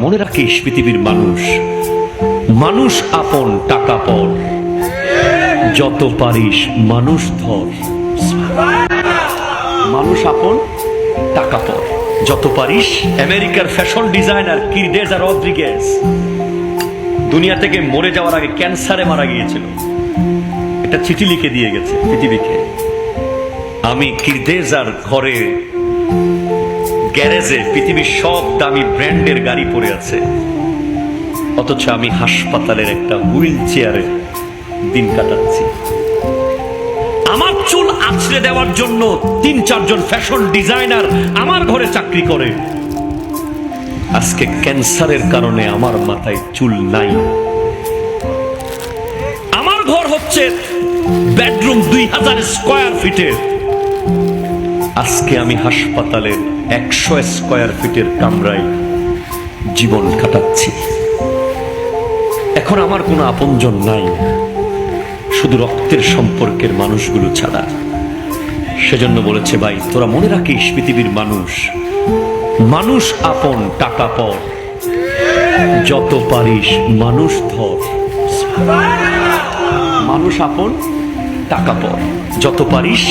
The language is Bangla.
মনে রাখিস পৃথিবীর মানুষ, মানুষ আপন টাকা পর, যত পারিস মানুষ ধর। মানুষ আপন টাকা পর, যত পারিস। আমেরিকার ফ্যাশন ডিজাইনার কিরদেজা রদ্রিগেজ দুনিয়া থেকে মরে যাওয়ার আগে ক্যান্সারে মারা গিয়েছিল। এটা চিঠি লিখে দিয়ে গেছে পৃথিবীকে, আমি কিরদেজার ঘরে গ্যারেজে পৃথিবীর সব দামি ব্র্যান্ডের গাড়ি পড়ে আছে, অথচ আমি হাসপাতালের একটা হুইল চেয়ারে দিন কাটাচ্ছি। আমার চুল আছড়ে দেওয়ার জন্য ৩-৪ জন ফ্যাশন ডিজাইনার আমার ঘরে চাকরি করে। আজকে ক্যান্সারের কারণে আমার মাথায় চুল নাই। আমার ঘর হচ্ছে বেডরুম ২০০০ স্কয়ার ফিটের, আজকে আমি হাসপাতালের ১০০ স্কয়ার ফিটের কামরায় জীবন কাটাচ্ছি। এখন আমার কোনো আপনজন নাই, শুধু রক্তের সম্পর্কের মানুষগুলো ছাড়া। সেজন্য বলেছে, ভাই তোরা মনে রাখিস পৃথিবীর মানুষ, মানুষ আপন টাকা পর, যত পারিস মানুষ ধর। মানুষ আপন টাকা পর, যত পারিস